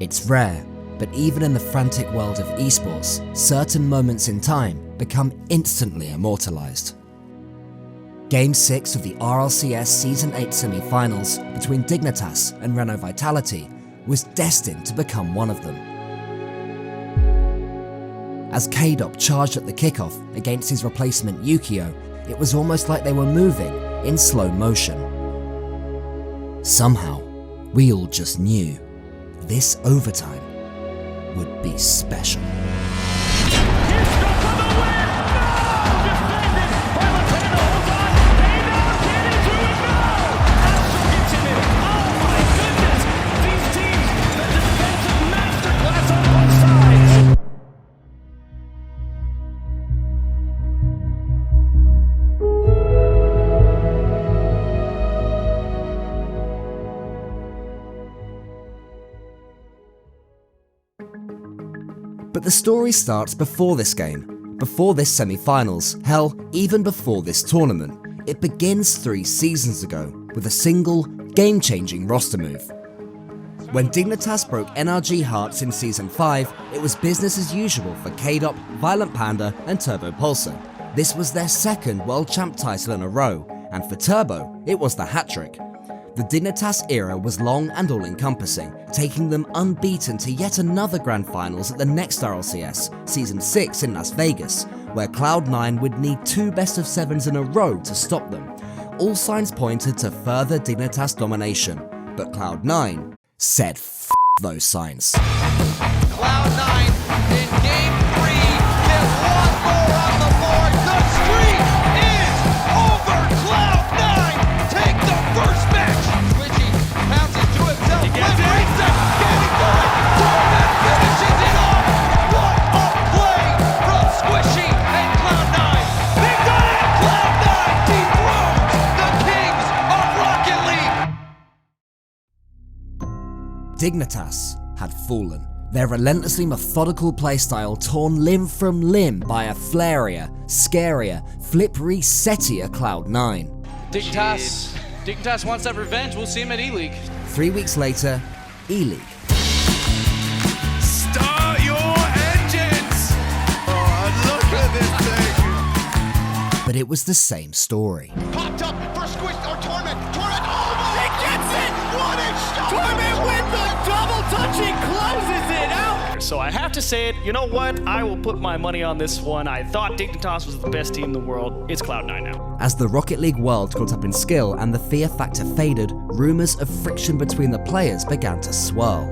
It's rare, but even in the frantic world of esports, certain moments in time become instantly immortalized. Game 6 of the RLCS Season 8 semi-finals between Dignitas and Renault Vitality was destined to become one of them. As Kaydop charged at the kickoff against his replacement Yukeo, it was almost like they were moving in slow motion. Somehow, we all just knew this overtime would be special. But the story starts before this game, before this semi-finals, hell, even before this tournament. It begins 3 seasons ago with a single, game-changing roster move. When Dignitas broke NRG hearts in Season 5, it was business as usual for Kaydop, ViolentPanda and Turbopolsa. This was their second World Champ title in a row, and for Turbo, it was the hat-trick. The Dignitas era was long and all-encompassing, taking them unbeaten to yet another Grand Finals at the next RLCS, Season 6 in Las Vegas, where Cloud9 would need 2 best-of-7s in a row to stop them. All signs pointed to further Dignitas domination, but Cloud9 said F those signs. Cloud9 in Game 3, there's one more on the board, the streak is over! Cloud9 take the first match! Squishy pounces to himself, getting going, Torment finishes it off! What a play from Squishy and Cloud9! They got it! Cloud9 dethrones the kings of Rocket League! Dignitas had fallen, their relentlessly methodical playstyle torn limb from limb by a flarier, scarier, flip-resettier Cloud9. Dignitas wants that revenge. We'll see him at E-League. 3 weeks later, E-League. Start your engines! Oh, look at this thing! But it was the same story. Popped up for Squish or Torment. Torment, oh, he gets it! What a shot! Torment with the double touch, he closes it out! So I have to say it. You know what? I will put my money on this one. I thought Dignitas was the best team in the world. It's Cloud9 now. As the Rocket League world caught up in skill and the fear factor faded, rumors of friction between the players began to swirl.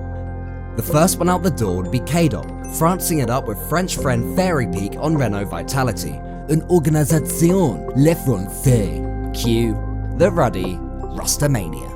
The first one out the door would be Kaydop, francing it up with French friend Fairy Peak on Renault Vitality. Une organisation le français. Cue the ruddy Rustamania.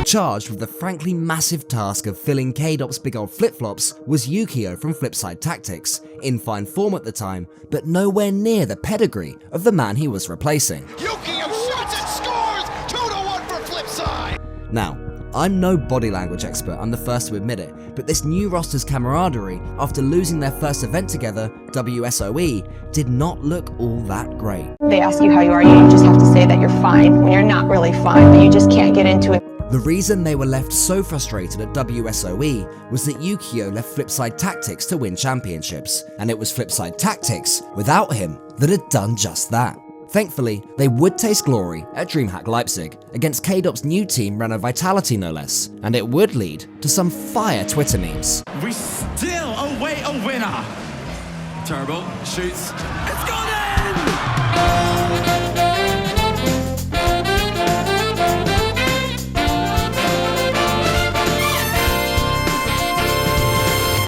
Charged with the frankly massive task of filling Kaydop's big old flip-flops was Yukeo from Flipside Tactics, in fine form at the time, but nowhere near the pedigree of the man he was replacing. Yukeo shoots and scores! 2-1 for Flipside! Now, I'm no body language expert, I'm the first to admit it, but this new roster's camaraderie, after losing their first event together, WSOE, did not look all that great. They ask you how you are, you just have to say that you're fine when you're not really fine, but you just can't get into it. The reason they were left so frustrated at WSOE was that Yukeo left Flipside Tactics to win championships, and it was Flipside Tactics, without him, that had done just that. Thankfully, they would taste glory at DreamHack Leipzig, against Kaydop's new team Renault Vitality no less, and it would lead to some fire Twitter memes. We still await a winner! Turbo shoots. It's gone in!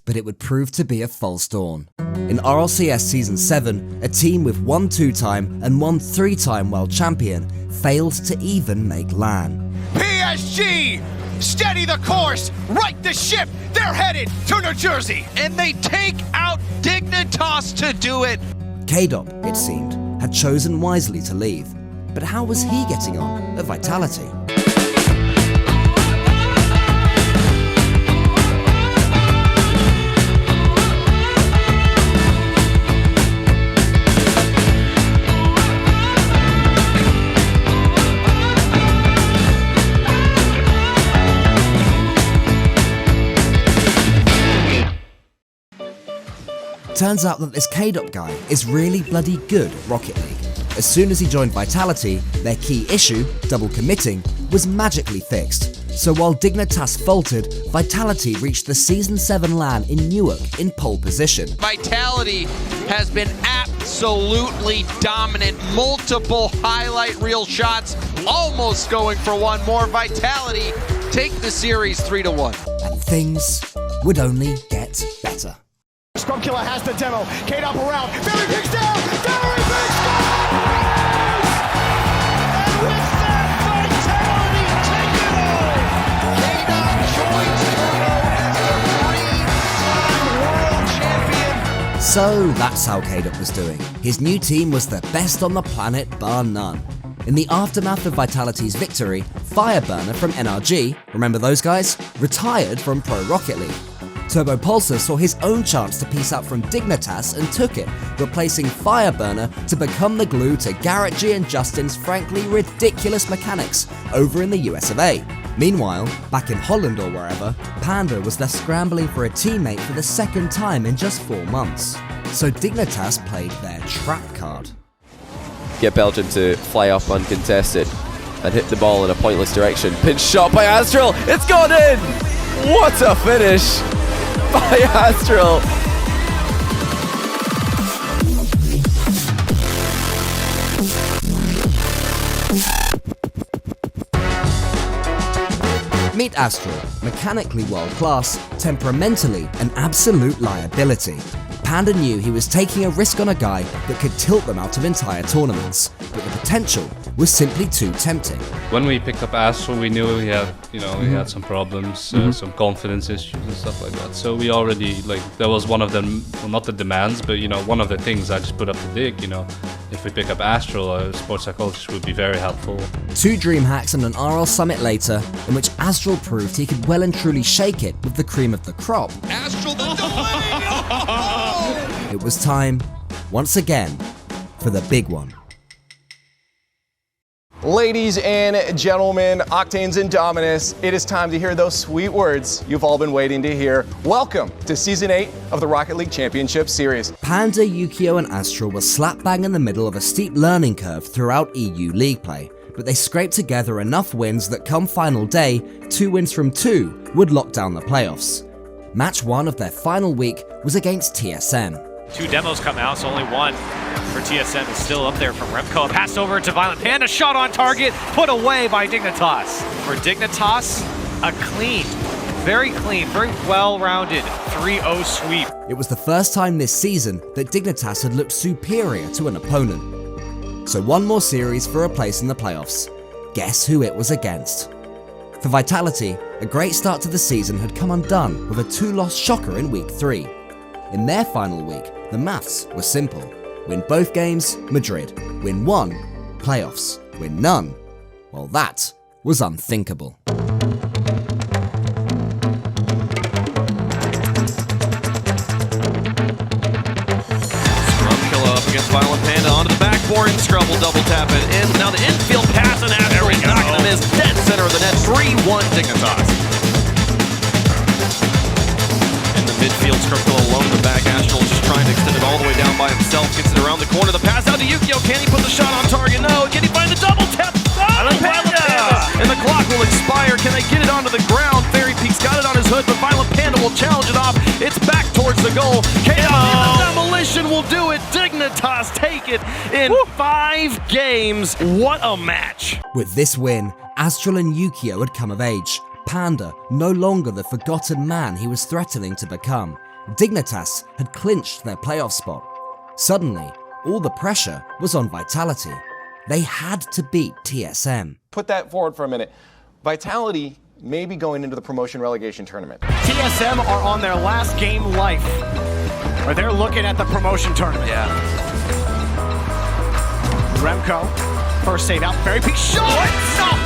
But it would prove to be a false dawn. In RLCS Season 7, a team with one 2-time and one 3-time world champion failed to even make LAN. PSG! Steady the course! Right the ship! They're headed to New Jersey! And they take out Dignitas to do it! Kaydop, it seemed, had chosen wisely to leave. But how was he getting on at Vitality? turns out that this Kaydop guy is really bloody good at Rocket League. As soon as he joined Vitality, their key issue, double committing, was magically fixed. So while Dignitas faltered, Vitality reached the Season 7 LAN in Newark in pole position. Vitality has been absolutely dominant. Multiple highlight reel shots, almost going for one more. Vitality take the series 3-1. And things would only get better. Killa has the demo. Kaydop around. Very big down. Very big scores! And with that, Vitality take it all. Kaydop joins Turbo as the 3-time world champion. So that's how Kaydop was doing. His new team was the best on the planet, bar none. In the aftermath of Vitality's victory, Fireburner from NRG, remember those guys, retired from Pro Rocket League. Turbopolsa saw his own chance to piece out from Dignitas and took it, replacing Fireburner to become the glue to Garrett G and Justin's frankly ridiculous mechanics over in the US of A. Meanwhile, back in Holland or wherever, Panda was left scrambling for a teammate for the second time in just 4 months. So Dignitas played their trap card. Get Belgium to fly up uncontested and hit the ball in a pointless direction. Pinch shot by Aztral. It's gone in! What a finish by Aztral. Meet Aztral, mechanically world class, temperamentally an absolute liability. Panda knew he was taking a risk on a guy that could tilt them out of entire tournaments, but the potential was simply too tempting. When we picked up Aztral, we knew he had, he had some problems, some confidence issues and stuff like that. So we already, that was one of them, well, not the demands, but one of the things I just put up the dig. If we pick up Aztral, a sports psychologist would be very helpful. 2 dream hacks and an RL Summit later, in which Aztral proved he could well and truly shake it with the cream of the crop. Aztral the delay! It was time, once again, for the big one. Ladies and gentlemen, Octanes and Dominus, it is time to hear those sweet words you've all been waiting to hear. Welcome to Season 8 of the Rocket League Championship Series. Panda, Yukeo and Aztral were slap bang in the middle of a steep learning curve throughout EU League play, but they scraped together enough wins that come final day, 2 wins from 2 would lock down the playoffs. Match 1 of their final week was against TSM. 2 demos come out, so only 1 for TSM is still up there from Remco. Pass over to ViolentPanda, shot on target, put away by Dignitas. For Dignitas, a very clean, very well-rounded 3-0 sweep. It was the first time this season that Dignitas had looked superior to an opponent. So 1 more series for a place in the playoffs. Guess who it was against? For Vitality, a great start to the season had come undone with a 2-loss shocker in Week 3. In their final week, the maths were simple. Win both games, Madrid. Win 1, playoffs. Win none, well that was unthinkable. Killa up against ViolentPanda onto the backboard, and Scrub will double tap it in. Now the infield pass, and Aztral not going to miss. Dead center of the net, 3-1 Dignitas. In the midfield, Scrub alone in the back. Aztral just trying to extend it all the way down by himself. Gets it around the corner. The pass out to Yukeo. Can he put the shot on target? No. Can he find the double tap? ViolentPanda! And the clock will expire. Can they get it onto the ground? Fairy Peak's got it on his hood, but ViolentPanda will challenge it off. It's back towards the goal. Kaydop demolition will do it. Dignitas take it in 5 games. What a match. With this win, Aztral and Yukeo had come of age. Panda, no longer the forgotten man he was threatening to become. Dignitas had clinched their playoff spot. Suddenly, all the pressure was on Vitality. They had to beat TSM. Put that forward for a minute. Vitality may be going into the promotion relegation tournament. TSM are on their last game life, or they're looking at the promotion tournament. Yeah. Remco, first save out, Fairy Peak shot!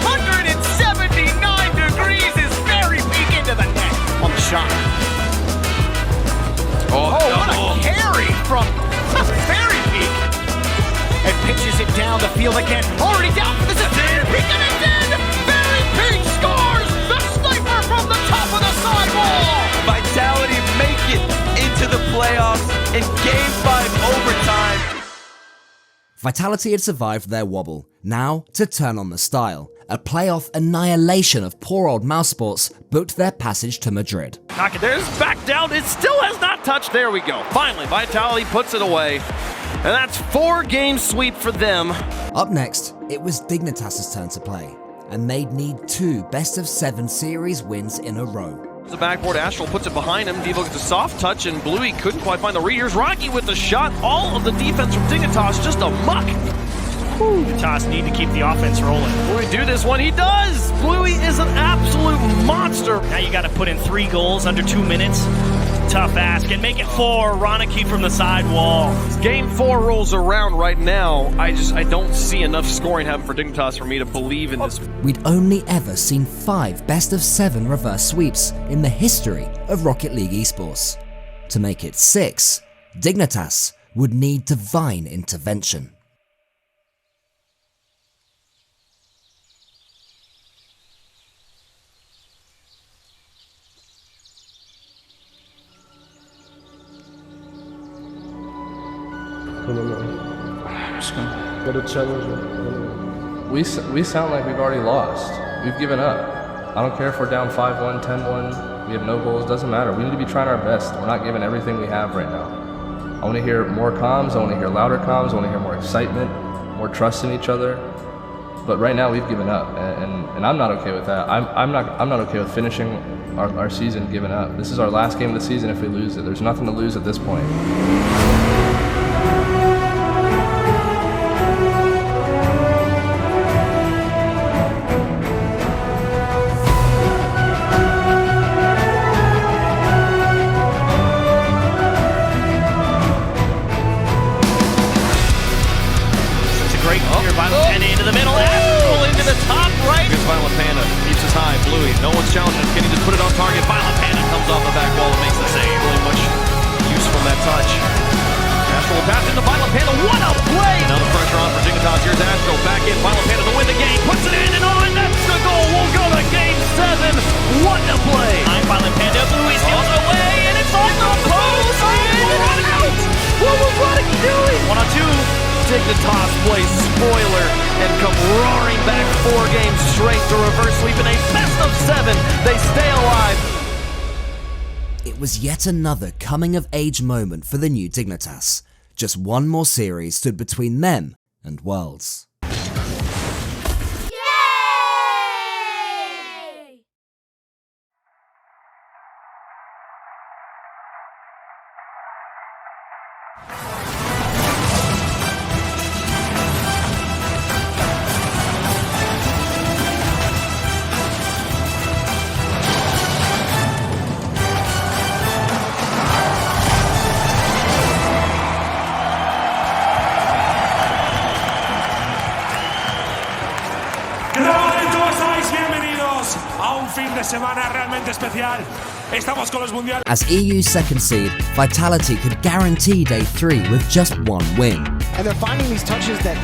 179 degrees is Fairy Peak into the net on the shot. Oh, what a carry from Fairy Peak! And pitches it down the field again. Already down for the Fairy Peak, and it's in! Fairy Peak scores! The sniper from the top of the sidewall! Vitality make it into the playoffs in Game 5 overtime. Vitality had survived their wobble, now to turn on the style. A playoff annihilation of poor old Mousesports booked their passage to Madrid. Knock it, there's back down, it still has not touched, there we go. Finally, Vitality puts it away, and that's 4-game sweep for them. Up next, it was Dignitas' turn to play, and they'd need 2 best-of-7 series wins in a row. The backboard, Aztral puts it behind him, Devo gets a soft touch, and Bluey couldn't quite find the read. Here's Rocky with the shot, all of the defense from Dignitas just a muck. Dignitas need to keep the offense rolling. Bluey do this one, he does! Bluey is an absolute monster. Now you got to put in 3 goals under 2 minutes. Tough ask, and make it 4. Ronicky from the side wall. Game 4 rolls around right now. I don't see enough scoring happening for Dignitas for me to believe in this. We'd only ever seen 5 best-of-7 reverse sweeps in the history of Rocket League esports. To make it 6, Dignitas would need divine intervention. We sound like we've already lost. We've given up. I don't care if we're down 5-1, 10-1. We have no goals. Doesn't matter. We need to be trying our best. We're not giving everything we have right now. I want to hear more comms. I want to hear louder comms. I want to hear more excitement, more trust in each other. But right now we've given up, and I'm not okay with that. I'm not okay with finishing our season giving up. This is our last game of the season if we lose it. There's nothing to lose at this point. ViolentPanda into the middle, Aztral into the top right. Here's ViolentPanda, keeps us high, Bluey, no one's challenging him, can he just put it on target? ViolentPanda comes off the back wall and makes the save. Really much use from that touch. Aztral pass into ViolentPanda, what a play! Now the pressure on for Dignitas, here's Aztral, back in, ViolentPanda to win the game, puts it in, and on, that's the goal, we'll go to game 7, what a play! ViolentPanda, Bluey steals away, and it's on the post, and out! What was Ronicky doing? 1 on 2. Dignitas plays spoiler and come roaring back 4 games straight to reverse sweep in a best-of-7. They stay alive. It was yet another coming-of-age moment for the new Dignitas. Just one more series stood between them and Worlds. Semana realmente especial. Estamos con los mundiales. As EU's second seed, Vitality could guarantee day 3 with just 1 win. And they're finding these touches that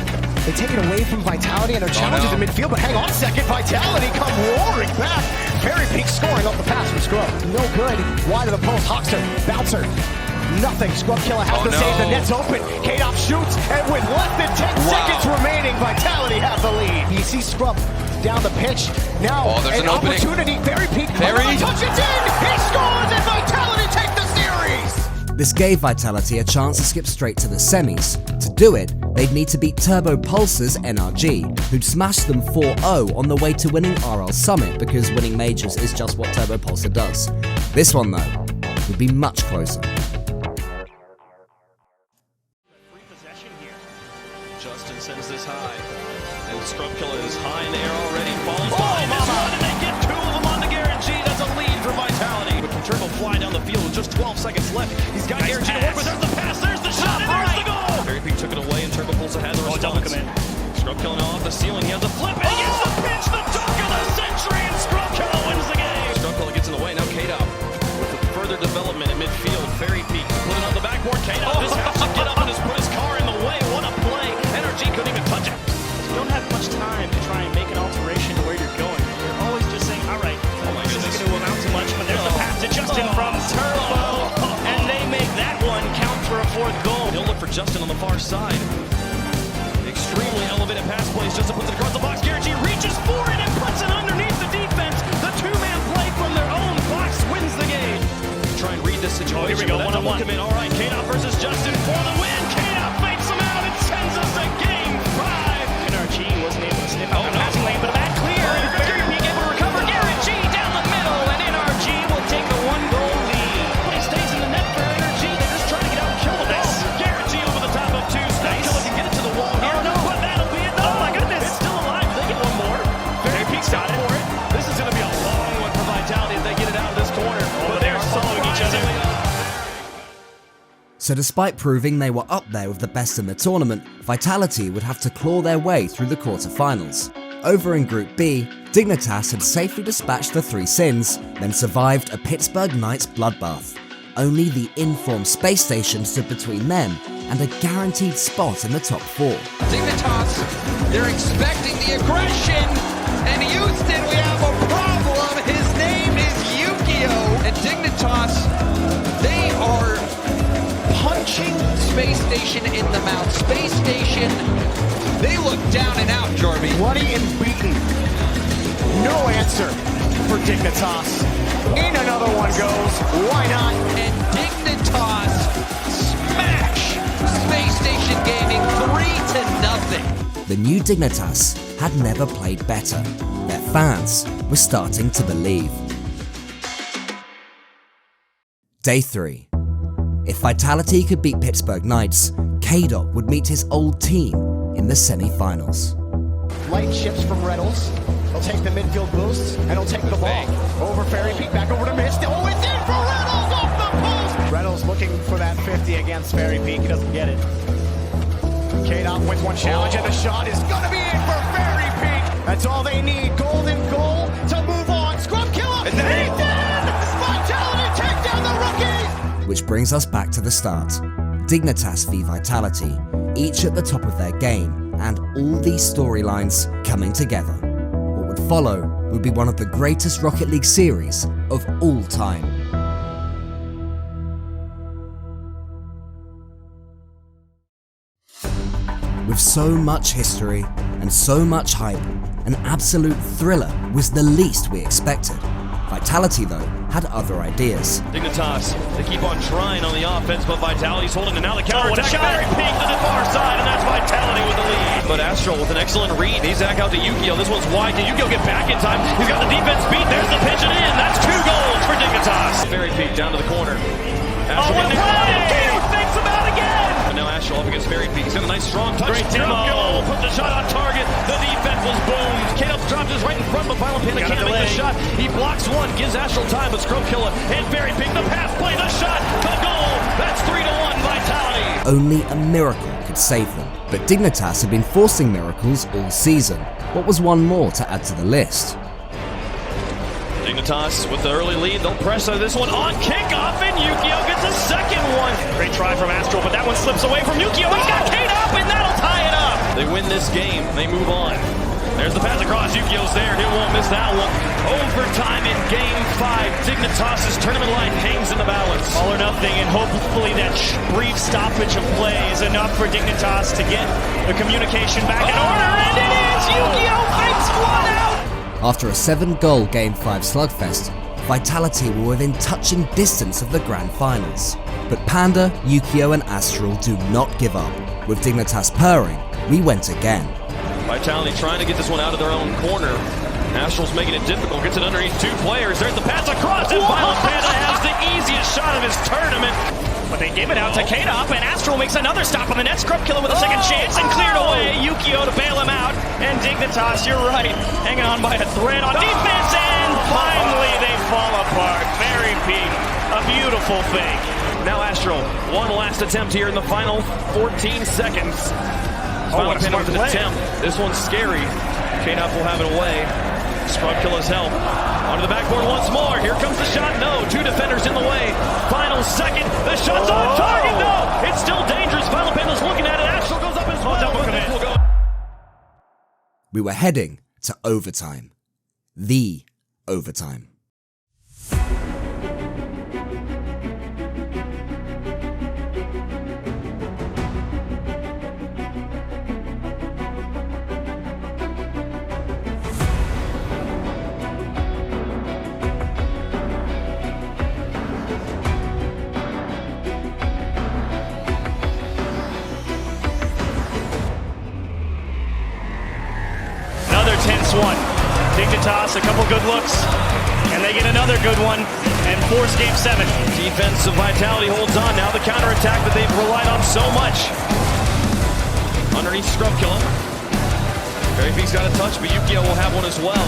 they take it away from Vitality and their challenges in midfield, but hang on a second, Vitality come roaring back. Very peak scoring off the pass from Scrub. No good. Wide of the post, Hawkster, bouncer. Nothing. Scrub Killa has to save. The net's open. Kaydop shoots, and with less than 10 seconds remaining, Vitality have the lead. You see Scrub down the pitch. Now, there's an opportunity. Very peak. Very touch it in. He scores, and Vitality take the series. This gave Vitality a chance to skip straight to the semis. To do it, they'd need to beat Turbopolsa's NRG, who'd smashed them 4-0 on the way to winning RL Summit, because winning majors is just what Turbopolsa does. This one, though, would be much closer. Justin sends this high, and Scrub Killa is high in the air already, falls behind this one, and they get 2 of them on the guarantee. That's a lead for Vitality. But can Turbo fly down the field with just 12 seconds left? He's got guarantee to work with. There's the pass, there's the shot, and there's the goal! Very Peak took it away, and Turbopolsa has a response. Double command. Scrub Killa now off the ceiling, he has a flip, and he gets the pitch, the dunk of the century, and Scrub Killa wins the game! Scrub Killa gets in the way, now Kaydop with the further development in midfield. Very Peak put it on the backboard, Kaydop just has to get up and just put his car in the way. What a play! NRG couldn't even touch it. You don't have much time to try and make an alteration to where you're going. You're always just saying, all right, this isn't going to amount to much, but there's the pass to Justin from Turbo, and they make that one count for a Justin on the far side. Extremely elevated pass plays. Justin puts it across the box. Garrett G reaches for it and puts it underneath the defense. The two-man play from their own box wins the game. Try and read this situation. Here we go, one-on-one. All right, Kaydop versus Justin for the win. Kaydop fakes him out and sends us to game 5. NRG wasn't able to snip out the passing lane, but a back clear. And Barry Peak able to recover. Garrett G down the middle, and NRG will take the 1-goal lead. But it stays in the net for NRG. They're just trying to get out and kill the ball. Garrett G over the top of 2. Nice. Killa can get it to the wall here. Oh, no. But that'll be it. Oh, my goodness. It's still alive. They get one more. Barry Peak's got it for it. This is going to be a long one for Vitality if they get it out of this corner. But they're following each other. So despite proving they were up there with the best in the tournament, Vitality would have to claw their way through the quarterfinals. Over in Group B, Dignitas had safely dispatched the 3 sins, then survived a Pittsburgh Knights bloodbath. Only the informed space station stood between them and a guaranteed spot in the top 4. Dignitas, they're expecting the aggression. And Houston, we have a problem. His name is Yukeo. And Dignitas, they are punching Space Station in the mouth. Space Station, they look down and out, Jorby. Bloody and beaten. No answer for Dignitas. In another one goes. Why not? And Dignitas smash Space Station Gaming 3-0. The new Dignitas had never played better. Their fans were starting to believe. Day 3. If Vitality could beat Pittsburgh Knights, Kaydop would meet his old team in the semi-finals. Light ships from Reynolds. He'll take the midfield boosts, and he'll take the ball. Over Ferry Peak, back over to Mist. Oh, it's in for Reynolds off the post! Reynolds looking for that 50 against Ferry Peak. He doesn't get it. Kaydop wins one challenge, and the shot is gonna be in for Ferry Peak. That's all they need. Golden goal to move on. Scrub Killa. He did! Vitality take down the rookies! Which brings us back to the start. Dignitas v Vitality, each at the top of their game, and all these storylines coming together. What would follow would be one of the greatest Rocket League series of all time. With so much history and so much hype, an absolute thriller was the least we expected. Vitality, though, had other ideas. Dignitas, they keep on trying on the offense, but Vitality's holding it now. The counter attack. Very peak to the far side, and that's Vitality with the lead. But Aztral with an excellent read. He's back out to Yukeo. This one's wide. Did Yukeo get back in time? He's got the defense beat. There's the pitch and in. That's 2 goals for Dignitas. Very peak down to the corner. Aztral what a play! Yukeo thinks about it again. And now Aztral up against Very Peak. He's got a nice strong touch. Great demo. Put the shot on target. The defense was boomed. Kaydop dropped his right in front, but ViolentPanda can't make the shot. He blocks one, gives Aztral time, but Killa and Very Peak. The pass play, the shot, the goal. That's 3-1 Vitality. Only a miracle could save them. But Dignitas had been forcing miracles all season. What was one more to add to the list? Dignitas with the early lead. They'll press this one on kickoff, and Yukeo gets a second one. Great try from Aztral, but that one slips away from Yukeo. He's got Kaydop, and that'll tie it up. They win this game. They move on. There's the pass across. Yukeo's there. He won't miss that one. Overtime in Game 5. Dignitas' tournament life hangs in the balance. All or nothing, and hopefully that brief stoppage of play is enough for Dignitas to get the communication back in order, and it is! Yukeo fakes one out! After a 7-goal Game 5 slugfest, Vitality were within touching distance of the grand finals. But Panda, Yukeo and Aztral do not give up. With Dignitas purring, we went again. Vitality trying to get this one out of their own corner. Astral's making it difficult, gets it underneath 2 players. There's the pass across, and ViolentPanda has the easiest shot of his tournament. But they give it out to Kaydop, and Aztral makes another stop on the net. Killa with a second chance and cleared away. Yukeo to bail him out, and Dignitas, you're right, hanging on by a thread on defense, and finally they fall apart. Very peak, a beautiful fake. Now Aztral, one last attempt here in the final 14 seconds. ViolentPanda with an attempt. This one's scary. Kaydop will have it away. Killa's help. Onto the backboard once more. Here comes the shot. No. 2 defenders in the way. Final second. The shot's on target. No. It's still dangerous. ViolentPanda's looking at it. Aztral goes up as well. We were heading to overtime. The overtime. tense one. Dignitas, a couple good looks, and they get another good one and force game 7. Defensive Vitality holds on. Now the counterattack that they've relied on so much. Underneath Scrub Killa. Fairy Peak's got a touch, but Yukeo will have one as well.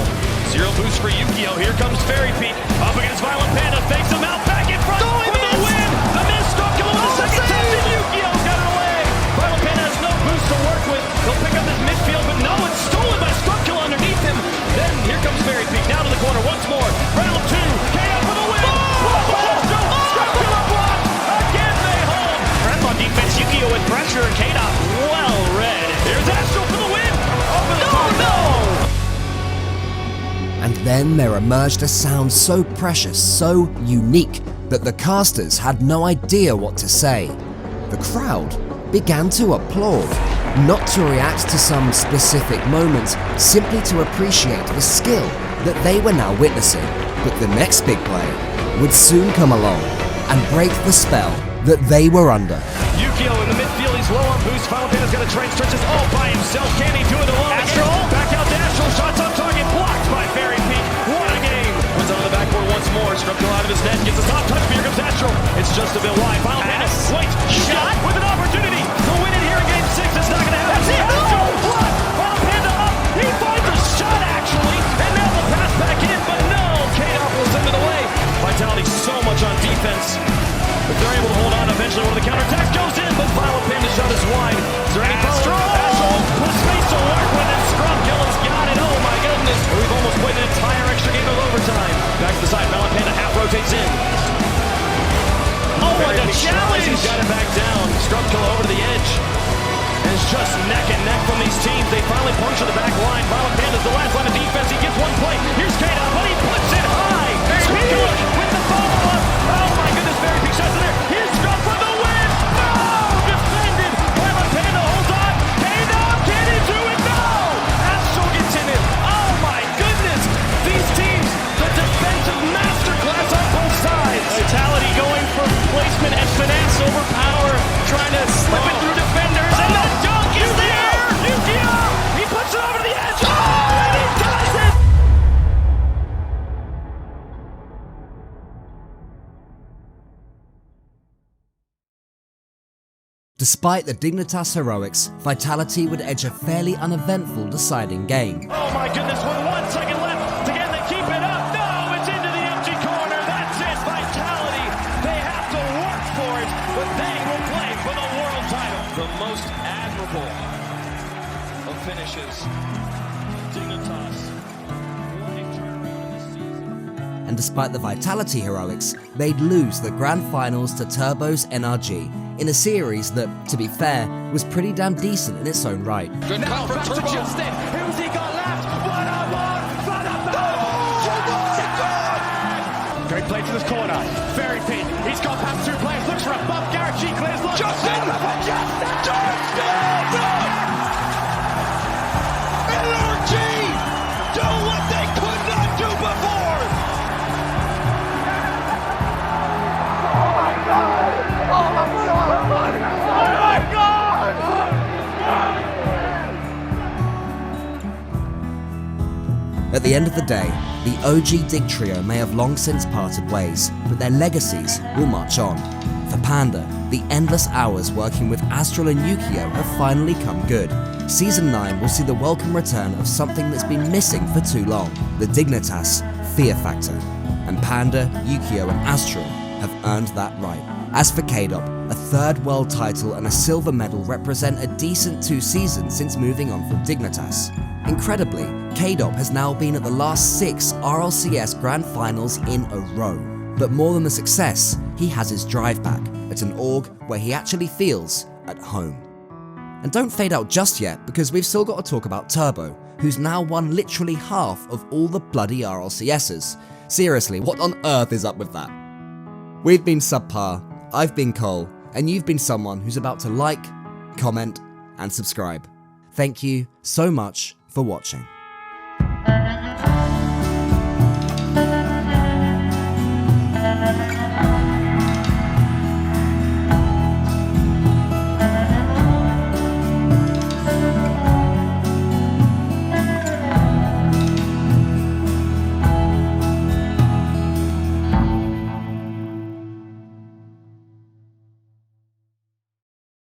0 boost for Yukeo. Here comes Fairy Peak. Up against ViolentPanda. Fakes him out. Back in front. For the win. The miss. Scrub Killa with the second touch, and Yukeo's got it away. ViolentPanda has no boost to work with. He'll pick up his midfield, but no, it's stolen by Scrub Killa underneath him. Then here comes Fairy Peak. Now to the corner once more. Round 2. Kaydop for the win. Scrub Killa blocked. Again they hold. Rep on defense. Yukeo with pressure. Kaydop well read. Here's Aztral for the win. And then there emerged a sound so precious, so unique, that the casters had no idea what to say. The crowd began to applaud, not to react to some specific moment, simply to appreciate the skill that they were now witnessing. But the next big play would soon come along and break the spell that they were under. Yukeo in the midfield, he's low on boost. ViolentPanda's got a train, stretches all by himself. Can he do it alone? Aztral. Back out to Aztral, shots on target, blocked by Fairy Peak. What a game! Wins on the backboard once more. Scrub Killa out of his net, gets a top touch, but here comes Aztral. It's just a bit wide. ViolentPanda waits, shot with an opportunity to win it here in game 6. It's not going to happen. That's it! Aztral blocked! ViolentPanda up, he finds a shot actually, and now the pass back in, but no! Kaydop will send it away. Vitality so much on defense. If they're able to hold on, eventually one of the counterattacks goes in, but ViolentPanda's shot is wide. Is there any follow? Aztral with space to work with, and Scrub Killa's got it. Oh my goodness. We've almost played an entire extra game of overtime. Back to the side, ViolentPanda half rotates in. Oh, what a challenge! He's got it back down. Scrub Killa over to the edge. And it's just neck and neck from these teams. They finally puncture the back line. ViolentPanda's the last line of defense. He gets one play. Here's Kaydop, but he puts it high. Scrub Killa with the follow-up. Oh my goodness, Fairy Peak shots in there. Here's Scrub for the win. No! Defended. ViolentPanda holds on. Kaydop, can he do it? No! Aztral gets in it. Oh my goodness. These teams, the defensive masterclass on both sides. Vitality going for placement and finesse over power, trying to slip it through defenders, and the dunk is there! Yukeo! He puts it over the edge. Oh, and he does it! Despite the Dignitas heroics, Vitality would edge a fairly uneventful deciding game. Oh my goodness, with 1 second left, again they keep it up. No, it's into the empty corner. That's it, Vitality. They have to work for it, but they will play for the world title. The most admirable of finishes. Dignitas. What a turnaround in this season. And despite the Vitality heroics, they'd lose the grand finals to Turbo's NRG in a series that, to be fair, was pretty damn decent in its own right. Good now from Turbo. Justin. Who's he got left? 1-on-1 for the goal! Great play to this corner. Fairy Peak. He's got past 2 players. Looks for a bump. Garrett G clears one. Justin! NRG do what they could not do before! Oh my God! Oh my God! Oh my God! At the end of the day, the OG Dig Trio may have long since parted ways, but their legacies will march on. For Panda, the endless hours working with Aztral and Yukeo have finally come good. Season 9 will see the welcome return of something that's been missing for too long, the Dignitas Fear Factor. And Panda, Yukeo and Aztral have earned that right. As for Kaydop, a 3rd world title and a silver medal represent a decent 2 seasons since moving on from Dignitas. Incredibly, Kaydop has now been at the last 6 RLCS Grand Finals in a row. But more than the success, he has his drive back at an org where he actually feels at home. And don't fade out just yet, because we've still got to talk about Turbo, who's now won literally half of all the bloody RLCSs. Seriously, what on earth is up with that? We've been Subpar, I've been Cole, and you've been someone who's about to like, comment, and subscribe. Thank you so much for watching.